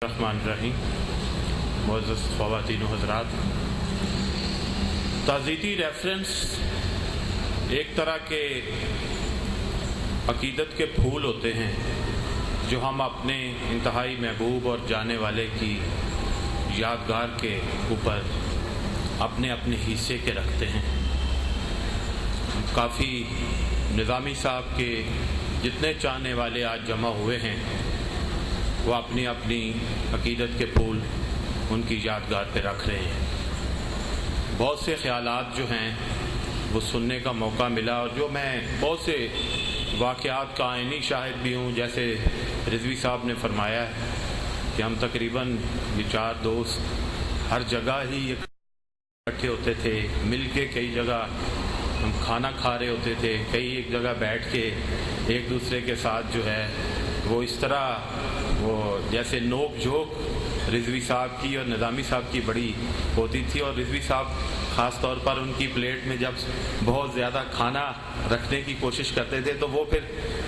الرحمن الرحیم۔ معزز خواتین و حضرات، تعزیتی ریفرنس ایک طرح کے عقیدت کے پھول ہوتے ہیں جو ہم اپنے انتہائی محبوب اور جانے والے کی یادگار کے اوپر اپنے اپنے حصے کے رکھتے ہیں۔ کافی نظامی صاحب کے جتنے چاہنے والے آج جمع ہوئے ہیں وہ اپنی اپنی عقیدت کے پھول ان کی یادگار پہ رکھ رہے ہیں۔ بہت سے خیالات جو ہیں وہ سننے کا موقع ملا، اور جو میں بہت سے واقعات کا عینی شاہد بھی ہوں، جیسے رضوی صاحب نے فرمایا ہے کہ ہم تقریباً یہ 4 دوست ہر جگہ ہی اکٹھے ہوتے تھے، مل کے کئی جگہ ہم کھانا کھا رہے ہوتے تھے، کئی ایک جگہ بیٹھ کے ایک دوسرے کے ساتھ جو ہے وہ اس طرح وہ جیسے نوک جھوک رضوی صاحب کی اور نظامی صاحب کی بڑی ہوتی تھی، اور رضوی صاحب خاص طور پر ان کی پلیٹ میں جب بہت زیادہ کھانا رکھنے کی کوشش کرتے تھے تو وہ پھر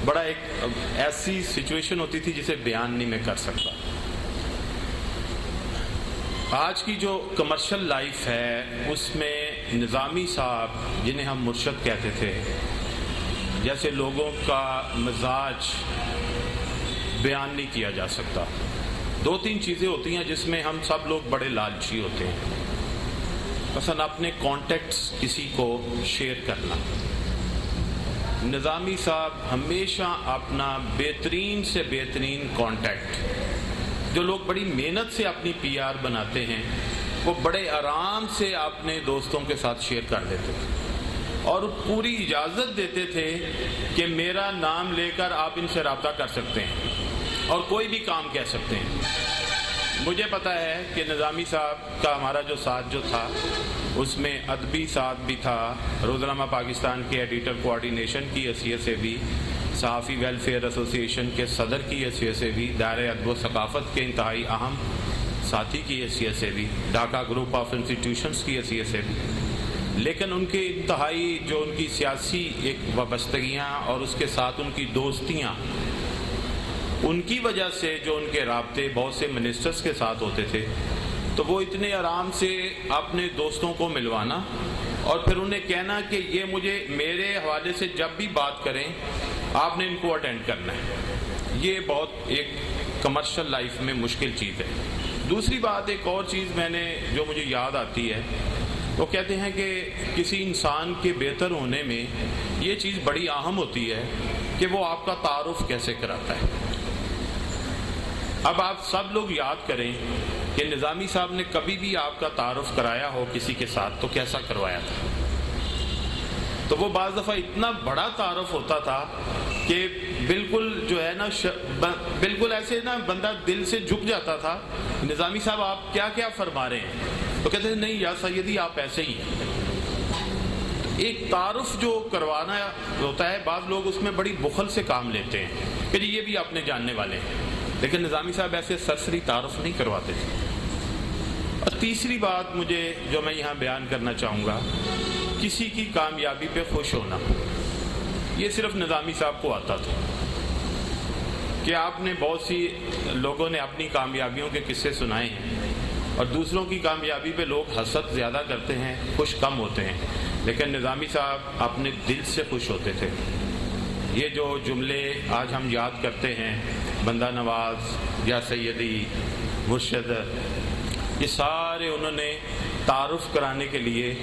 بڑا ایک ایسی سچویشن ہوتی تھی جسے بیان نہیں میں کر سکتا۔ آج کی جو کمرشل لائف ہے اس میں نظامی صاحب جنہیں ہم مرشد کہتے تھے، جیسے لوگوں کا مزاج بیان نہیں کیا جا سکتا۔ 2-3 چیزیں ہوتی ہیں جس میں ہم سب لوگ بڑے لالچی ہوتے ہیں، مثلا اپنے کانٹیکٹس کسی کو شیئر کرنا۔ نظامی صاحب ہمیشہ اپنا بہترین سے بہترین کانٹیکٹ جو لوگ بڑی محنت سے اپنی پی آر بناتے ہیں وہ بڑے آرام سے اپنے دوستوں کے ساتھ شیئر کر دیتے تھے، اور پوری اجازت دیتے تھے کہ میرا نام لے کر آپ ان سے رابطہ کر سکتے ہیں اور کوئی بھی کام کہہ سکتے ہیں۔ مجھے پتہ ہے کہ نظامی صاحب کا ہمارا جو ساتھ جو تھا اس میں ادبی ساتھ بھی تھا، روزنامہ پاکستان کے ایڈیٹر کوآرڈینیشن کی حیثیت سے بھی، صحافی ویلفیئر ایسوسی ایشن کے صدر کی حیثیت سے بھی، دائرہ ادب و ثقافت کے انتہائی اہم ساتھی کی حیثیت سے بھی، ڈھاکہ گروپ آف انسٹیٹیوشنز کی حیثیت سے بھی، لیکن ان کے انتہائی جو ان کی سیاسی ایک وابستگیاں اور اس کے ساتھ ان کی دوستیاں، ان کی وجہ سے جو ان کے رابطے بہت سے منسٹرز کے ساتھ ہوتے تھے تو وہ اتنے آرام سے اپنے دوستوں کو ملوانا اور پھر انہیں کہنا کہ یہ مجھے میرے حوالے سے جب بھی بات کریں آپ نے ان کو اٹینڈ کرنا ہے۔ یہ بہت ایک کمرشل لائف میں مشکل چیز ہے۔ دوسری بات، ایک اور چیز میں نے جو مجھے یاد آتی ہے، وہ کہتے ہیں کہ کسی انسان کے بہتر ہونے میں یہ چیز بڑی اہم ہوتی ہے کہ وہ آپ کا تعارف کیسے کراتا ہے۔ اب آپ سب لوگ یاد کریں کہ نظامی صاحب نے کبھی بھی آپ کا تعارف کرایا ہو کسی کے ساتھ تو کیسا کروایا تھا؟ تو وہ بعض دفعہ اتنا بڑا تعارف ہوتا تھا کہ بالکل جو ہے نا بالکل ایسے نا بندہ دل سے جھک جاتا تھا، نظامی صاحب آپ کیا کیا فرما رہے ہیں؟ تو کہتے ہیں نہیں یا سیدی آپ ایسے ہی ہیں۔ ایک تعارف جو کروانا ہوتا ہے، بعض لوگ اس میں بڑی بخل سے کام لیتے ہیں کہ جی یہ بھی اپنے جاننے والے ہیں، لیکن نظامی صاحب ایسے سرسری تعارف نہیں کرواتے تھے۔ اور تیسری بات مجھے جو میں یہاں بیان کرنا چاہوں گا، کسی کی کامیابی پہ خوش ہونا، یہ صرف نظامی صاحب کو آتا تھا کہ آپ نے بہت سی لوگوں نے اپنی کامیابیوں کے قصے سنائے ہیں اور دوسروں کی کامیابی پہ لوگ حسد زیادہ کرتے ہیں، خوش کم ہوتے ہیں، لیکن نظامی صاحب اپنے دل سے خوش ہوتے تھے۔ یہ جو جملے آج ہم یاد کرتے ہیں، بندہ نواز، یا سیدی، مرشد، یہ سارے انہوں نے تعارف کرانے کے لیے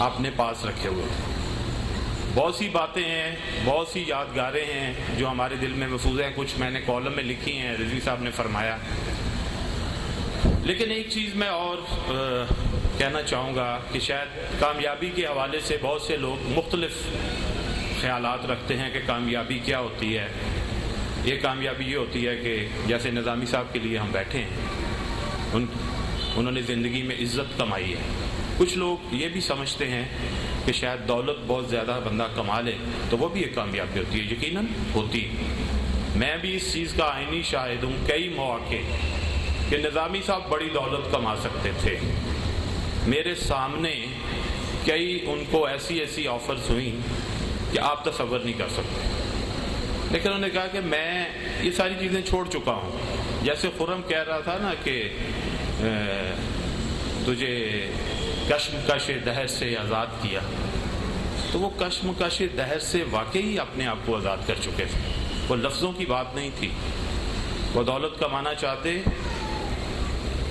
اپنے پاس رکھے ہوئے تھے۔ بہت سی باتیں ہیں، بہت سی یادگاریں ہیں جو ہمارے دل میں محفوظ ہیں، کچھ میں نے کالم میں لکھی ہیں، رضوی صاحب نے فرمایا۔ لیکن ایک چیز میں اور کہنا چاہوں گا کہ شاید کامیابی کے حوالے سے بہت سے لوگ مختلف خیالات رکھتے ہیں کہ کامیابی کیا ہوتی ہے۔ یہ کامیابی یہ ہوتی ہے کہ جیسے نظامی صاحب کے لیے ہم بیٹھے ہیں، انہوں نے زندگی میں عزت کمائی ہے۔ کچھ لوگ یہ بھی سمجھتے ہیں کہ شاید دولت بہت زیادہ بندہ کما لے تو وہ بھی ایک کامیابی ہوتی ہے۔ یقیناً ہوتی ہے، میں بھی اس چیز کا عینی شاہد ہوں۔ کئی مواقع کہ نظامی صاحب بڑی دولت کما سکتے تھے، میرے سامنے کئی ان کو ایسی آفرز ہوئیں کہ آپ تصور نہیں کر سکتے، لیکن انہوں نے کہا کہ میں یہ ساری چیزیں چھوڑ چکا ہوں. جیسے خرم کہہ رہا تھا نا کہ تجھے کشمکش دہر سے آزاد کیا، تو وہ کشمکش دہر سے واقعی اپنے آپ کو آزاد کر چکے تھے. وہ لفظوں کی بات نہیں تھی. وہ دولت کمانا چاہتے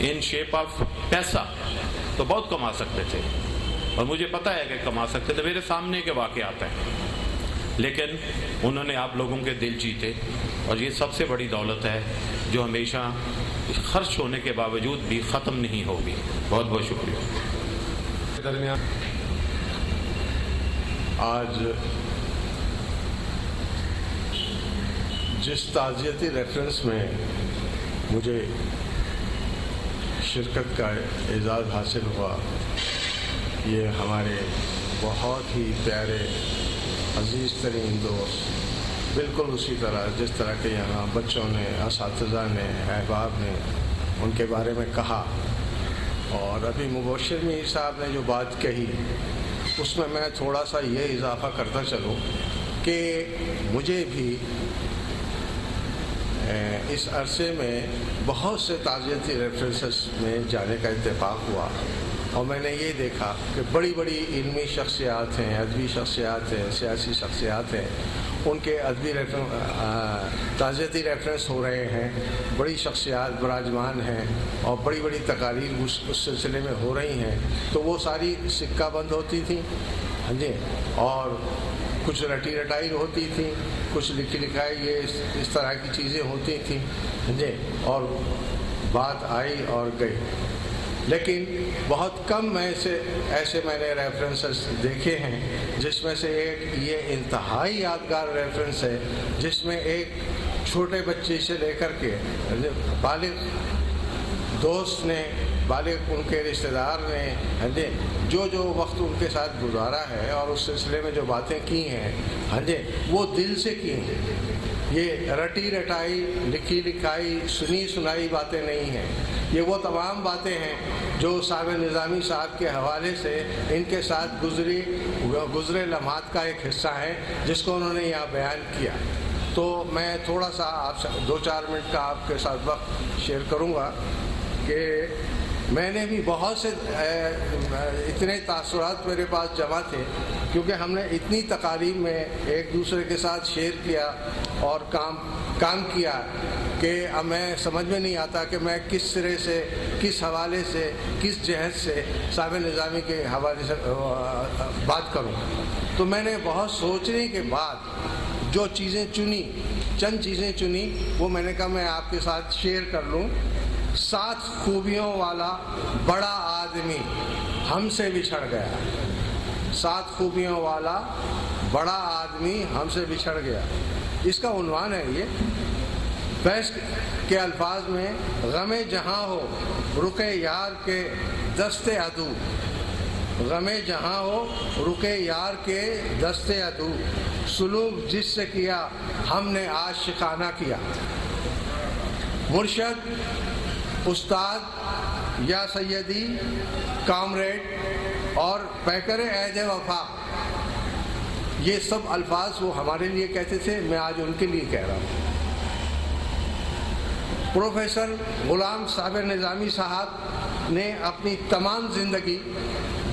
ان شیپ آف پیسہ تو بہت کما سکتے تھے، اور مجھے پتہ ہے کہ کما سکتے تھے، میرے سامنے کے واقعات ہیں. لیکن انہوں نے آپ لوگوں کے دل جیتے، اور یہ سب سے بڑی دولت ہے جو ہمیشہ خرچ ہونے کے باوجود بھی ختم نہیں ہوگی. بہت بہت شکریہ. درمیان آج جس تعزیتی ریفرنس میں مجھے شرکت کا اعزاز حاصل ہوا، یہ ہمارے بہت ہی پیارے عزیز ترین دوست، بالکل اسی طرح جس طرح کہ یہاں بچوں نے، اساتذہ نے، احباب نے ان کے بارے میں کہا، اور ابھی مبشر میر صاحب نے جو بات کہی اس میں تھوڑا سا یہ اضافہ کرتا چلوں کہ مجھے بھی اس عرصے میں بہت سے تعزیتی ریفرنسز میں جانے کا اتفاق ہوا، اور میں نے یہ دیکھا کہ بڑی بڑی علمی شخصیات ہیں، ادبی شخصیات ہیں، سیاسی شخصیات ہیں، ان کے ادبی تعزیتی ریفرنس ہو رہے ہیں. بڑی شخصیات براجمان ہیں اور بڑی بڑی تقاریر اس سلسلے میں ہو رہی ہیں. تو وہ ساری سکہ بند ہوتی تھیں، ہاں جی، اور کچھ رٹی رٹائی ہوتی تھی، کچھ لکھی لکھائی، یہ اس طرح کی چیزیں ہوتی تھیں، ہاں جی، اور بات آئی اور گئی. لیکن بہت کم ایسے میں نے ریفرنسز دیکھے ہیں جس میں سے ایک یہ انتہائی یادگار ریفرنس ہے، جس میں ایک چھوٹے بچے سے لے کر کے بالغ دوست نے، بالغ ان کے رشتہ دار نے جو وقت ان کے ساتھ گزارا ہے اور اس سلسلے میں جو باتیں کی ہیں، ہاں جی، وہ دل سے کی ہیں. یہ رٹی رٹائی، لکھی لکھائی، سنی سنائی باتیں نہیں ہیں. یہ وہ تمام باتیں ہیں جو صابر نظامی صاحب کے حوالے سے ان کے ساتھ گزرے لمحات کا ایک حصہ ہے، جس کو انہوں نے یہاں بیان کیا. تو میں تھوڑا سا آپ سے 2-4 منٹ کا آپ کے ساتھ وقت شیئر کروں گا کہ میں نے بھی بہت سے اتنے تاثرات میرے پاس جمع تھے، کیونکہ ہم نے اتنی تقاریب میں ایک دوسرے کے ساتھ شیئر کیا اور کام کیا کہ اب میں سمجھ میں نہیں آتا کہ میں کس سرے سے، کس حوالے سے، کس جہت سے صابر نظامی کے حوالے سے بات کروں. تو میں نے بہت سوچنے کے بعد جو چیزیں چنی، چند چیزیں چنی، وہ میں نے کہا میں آپ کے ساتھ شیئر کر لوں. 7 خوبیوں والا بڑا آدمی ہم سے بچھڑ گیا. 7 خوبیوں والا بڑا آدمی ہم سے بچھڑ گیا، اس کا عنوان ہے. یہ فیض کے الفاظ میں، غم جہاں ہو رکے یار کے دست عدو، غم جہاں ہو رکے یار کے دست عدو، سلوک جس سے کیا ہم نے عاشقانہ کیا. مرشد، استاد یا سیدی، کامریڈ اور پیکر عہد وفا، یہ سب الفاظ وہ ہمارے لیے کہتے تھے، میں آج ان کے لیے کہہ رہا ہوں. پروفیسر غلام صابر نظامی صاحب نے اپنی تمام زندگی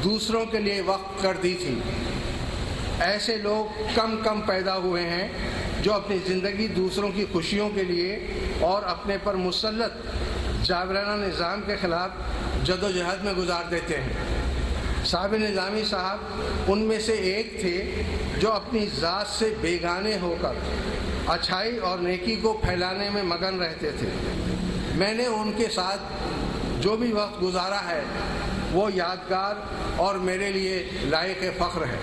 دوسروں کے لیے وقف کر دی تھی. ایسے لوگ کم پیدا ہوئے ہیں جو اپنی زندگی دوسروں کی خوشیوں کے لیے اور اپنے پر مسلط جابرانہ نظام کے خلاف جد و جہد میں گزار دیتے ہیں. صابر نظامی صاحب ان میں سے ایک تھے جو اپنی ذات سے بیگانے ہو کر اچھائی اور نیکی کو پھیلانے میں مگن رہتے تھے. میں نے ان کے ساتھ جو بھی وقت گزارا ہے وہ یادگار اور میرے لیے لائق فخر ہے.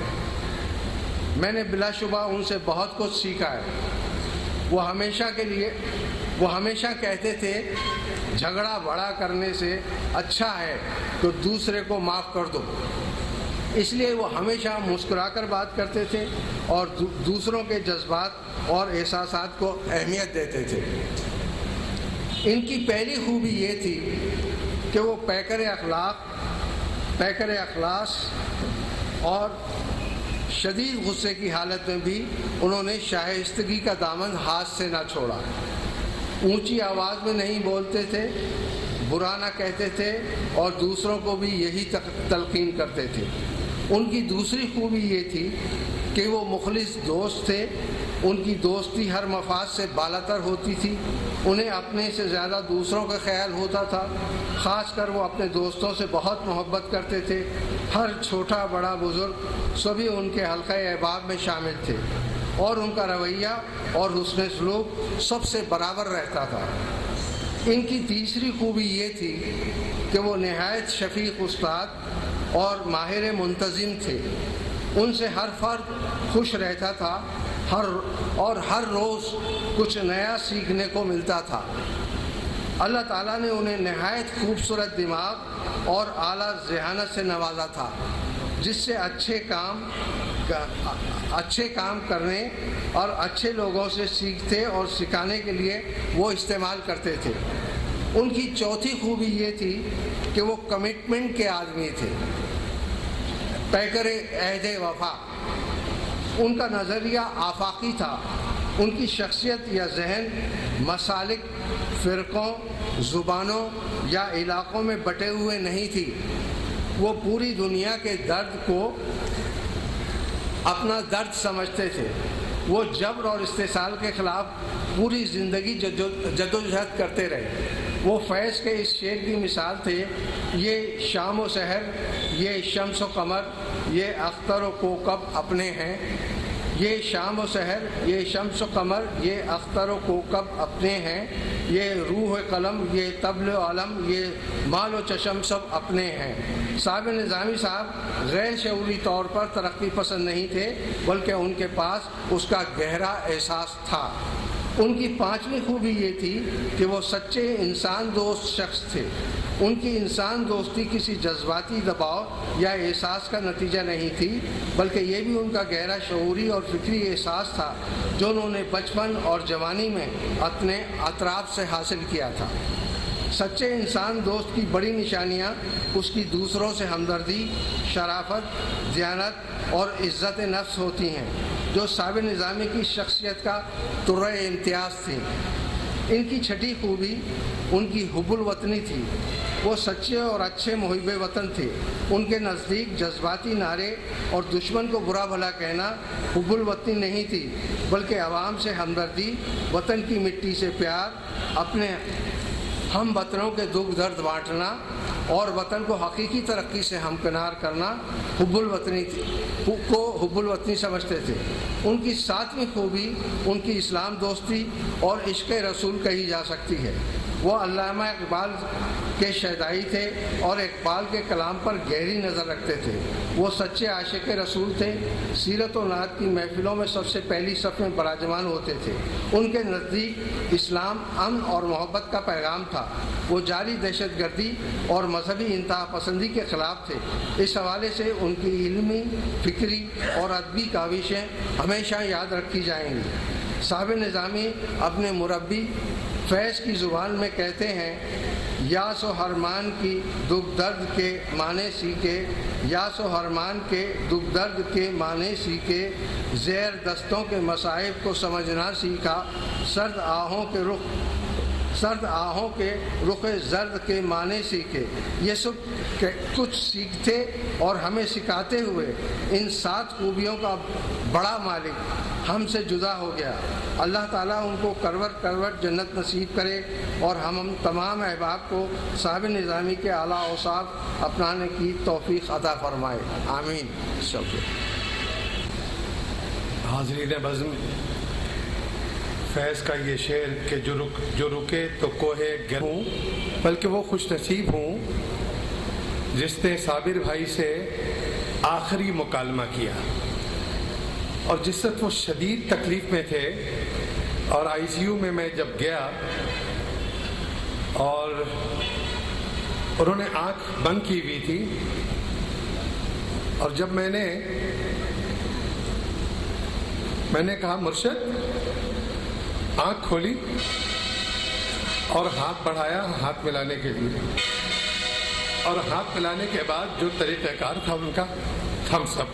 میں نے بلا شبہ ان سے بہت کچھ سیکھا ہے. وہ ہمیشہ کہتے تھے جھگڑا بڑا کرنے سے اچھا ہے تو دوسرے کو معاف کر دو. اس لیے وہ ہمیشہ مسکرا کر بات کرتے تھے اور دوسروں کے جذبات اور احساسات کو اہمیت دیتے تھے. ان کی پہلی خوبی یہ تھی کہ وہ پیکر اخلاص اور شدید غصے کی حالت میں بھی انہوں نے شائستگی کا دامن ہاتھ سے نہ چھوڑا۔ اونچی آواز میں نہیں بولتے تھے، برا نہ کہتے تھے اور دوسروں کو بھی یہی تلقین کرتے تھے۔ ان کی دوسری خوبی یہ تھی کہ وہ مخلص دوست تھے۔ ان کی دوستی ہر مفاد سے بالاتر ہوتی تھی۔ انہیں اپنے سے زیادہ دوسروں کا خیال ہوتا تھا۔ خاص کر وہ اپنے دوستوں سے بہت محبت کرتے تھے۔ ہر چھوٹا بڑا بزرگ سبھی ان کے حلقہ احباب میں شامل تھے اور ان کا رویہ اور حسن سلوک سب سے برابر رہتا تھا۔ ان کی تیسری خوبی یہ تھی کہ وہ نہایت شفیق استاد اور ماہر منتظم تھے۔ ان سے ہر فرد خوش رہتا تھا اور ہر روز کچھ نیا سیکھنے کو ملتا تھا۔ اللہ تعالیٰ نے انہیں نہایت خوبصورت دماغ اور اعلیٰ ذہانت سے نوازا تھا، جس سے اچھے کام کرنے اور اچھے لوگوں سے سیکھتے اور سکھانے کے لیے وہ استعمال کرتے تھے۔ ان کی چوتھی خوبی یہ تھی کہ وہ کمٹمنٹ کے آدمی تھے، پیکر عہد وفا۔ ان کا نظریہ آفاقی تھا۔ ان کی شخصیت یا ذہن مسالک، فرقوں، زبانوں یا علاقوں میں بٹے ہوئے نہیں تھی۔ وہ پوری دنیا کے درد کو اپنا درد سمجھتے تھے۔ وہ جبر اور استحصال کے خلاف پوری زندگی جدوجہد کرتے رہے۔ وہ فیض کے اس شعر کی مثال تھے، یہ شام و سحر، یہ شمس و قمر، یہ اختر و کوکب اپنے ہیں۔ یہ شام و سحر، یہ شمس و قمر، یہ اختر و کوکب اپنے ہیں۔ یہ روح قلم، یہ طبل و علم، یہ مال و چشم سب اپنے ہیں۔ صاحب نظامی صاحب غیر شعوری طور پر ترقی پسند نہیں تھے، بلکہ ان کے پاس اس کا گہرا احساس تھا۔ ان کی پانچویں خوبی یہ تھی کہ وہ سچے انسان دوست شخص تھے۔ ان کی انسان دوستی کسی جذباتی دباؤ یا احساس کا نتیجہ نہیں تھی، بلکہ یہ بھی ان کا گہرا شعوری اور فکری احساس تھا جو انہوں نے بچپن اور جوانی میں اپنے اطراف سے حاصل کیا تھا۔ سچے انسان دوست کی بڑی نشانیاں اس کی دوسروں سے ہمدردی، شرافت، دیانت اور عزت نفس ہوتی ہیں، جو صاحب نظامی کی شخصیت کا طرح امتیاز تھی۔ ان کی چھٹی خوبی ان کی حب الوطنی تھی۔ وہ سچے اور اچھے محب وطن تھے۔ ان کے نزدیک جذباتی نعرے اور دشمن کو برا بھلا کہنا حب الوطنی نہیں تھی، بلکہ عوام سے ہمدردی، وطن کی مٹی سے پیار، اپنے ہم وطنوں کے دکھ درد بانٹنا اور وطن کو حقیقی ترقی سے ہمکنار کرنا حب الوطنی سمجھتے تھے۔ ان کی ساتویں خوبی ان کی اسلام دوستی اور عشق رسول کہی جا سکتی ہے۔ وہ علامہ اقبال کے شیدائی تھے اور اقبال کے کلام پر گہری نظر رکھتے تھے۔ وہ سچے عاشق رسول تھے۔ سیرت و نعت کی محفلوں میں سب سے پہلی صف میں براجمان ہوتے تھے۔ ان کے نزدیک اسلام امن اور محبت کا پیغام تھا۔ وہ جاری دہشت گردی اور مذہبی انتہا پسندی کے خلاف تھے۔ اس حوالے سے ان کی علمی، فکری اور ادبی کاوشیں ہمیشہ یاد رکھی جائیں گی۔ صاحب نظامی اپنے مربی فیض کی زبان میں کہتے ہیں، یاس و حرمان کی دکھ درد کے معنی سیکھے، یاس و حرمان کے دکھ درد کے معنی سیکھے، زیر دستوں کے مصائب کو سمجھنا سیکھا، سرد آہوں کے رخ زرد کے معنی سیکھے۔ یہ سب کچھ سیکھتے اور ہمیں سکھاتے ہوئے ان 7 خوبیوں کا بڑا مالک ہم سے جدا ہو گیا۔ اللہ تعالیٰ ان کو کروٹ جنت نصیب کرے اور ہم تمام احباب کو صاحب نظامی کے اعلیٰ اوصاف اپنانے کی توفیق عطا فرمائے، آمین۔ حاضرین بزم، فیض کا یہ شعر کہ جو رکے تو کوہ گر ہوں، بلکہ وہ خوش نصیب ہوں جس نے صابر بھائی سے آخری مکالمہ کیا، اور جس وقت وہ شدید تکلیف میں تھے اور ICU میں جب گیا اور انہوں نے آنکھ بند کی ہوئی تھی، اور جب میں نے کہا مرشد آنکھ کھولی اور ہاتھ بڑھایا ہاتھ ملانے کے لیے، اور ہاتھ ملانے کے بعد جو طریقہ کار تھا ان کا تھمس اپ،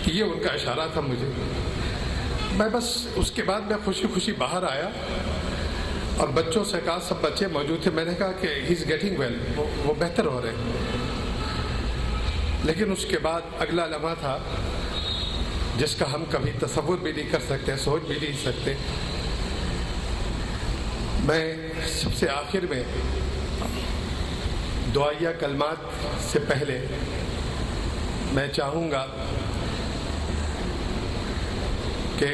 یہ ان کا اشارہ تھا مجھے. میں بس اس کے بعد میں خوشی خوشی باہر آیا اور بچوں سے کہا, سب بچے موجود تھے, میں نے کہا کہ ہی از گیٹنگ ویل, وہ بہتر ہو رہے ہیں. لیکن اس کے بعد اگلا لمحہ تھا جس کا ہم کبھی تصور بھی نہیں کر سکتے, سوچ بھی نہیں سکتے. میں سب سے آخر میں دعائیہ کلمات سے پہلے میں چاہوں گا کہ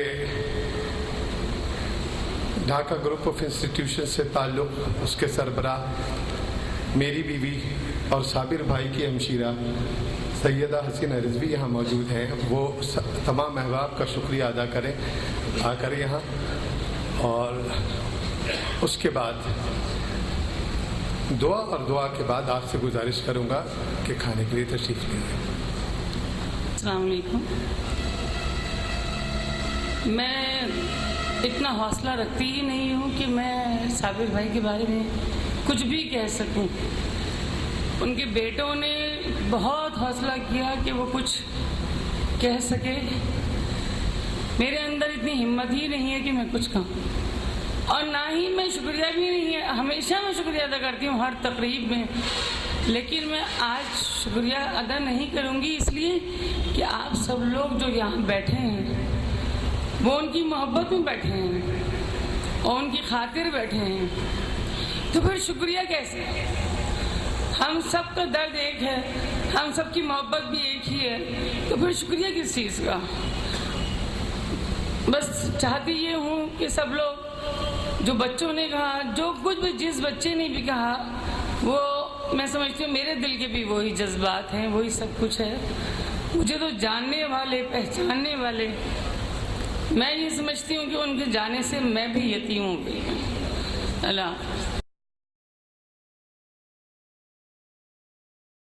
ڈھاکہ گروپ آف انسٹیٹیوشن سے تعلق اس کے سربراہ میری بیوی اور صابر بھائی کی ہمشیرہ سیدہ حسینہ رضوی یہاں موجود ہیں. وہ تمام احباب کا شکریہ ادا کریں آ کر یہاں. اور اس کے بعد دعا, اور دعا کے بعد آپ سے گزارش کروں گا کہ کھانے کے لیے تشریف لیں. السلام علیکم. میں اتنا حوصلہ رکھتی ہی نہیں ہوں کہ میں صابر بھائی کے بارے میں کچھ بھی کہہ سکوں. ان کے بیٹوں نے بہت حوصلہ کیا کہ وہ کچھ کہہ سکے. میرے اندر اتنی ہمت ہی نہیں ہے کہ میں کچھ کہوں, اور نہ ہی میں شکریہ بھی نہیں ہے. ہمیشہ میں شکریہ ادا کرتی ہوں ہر تقریب میں, لیکن میں آج شکریہ ادا نہیں کروں گی اس لیے کہ آپ سب لوگ جو یہاں بیٹھے ہیں وہ ان کی محبت میں بیٹھے ہیں اور ان کی خاطر بیٹھے ہیں. تو پھر شکریہ کیسے؟ ہم سب کا درد ایک ہے, ہم سب کی محبت بھی ایک ہی ہے, تو پھر شکریہ کس چیز کا؟ بس چاہتی یہ ہوں کہ سب لوگ, جو بچوں نے کہا, جو کچھ بھی جس بچے نے بھی کہا, وہ میں سمجھتی ہوں میرے دل کے بھی وہی جذبات ہیں, وہی سب کچھ ہے. مجھے تو جاننے والے, پہچاننے والے, میں یہ سمجھتی ہوں کہ ان کے جانے سے میں بھی یتیم ہو گئی. اللہ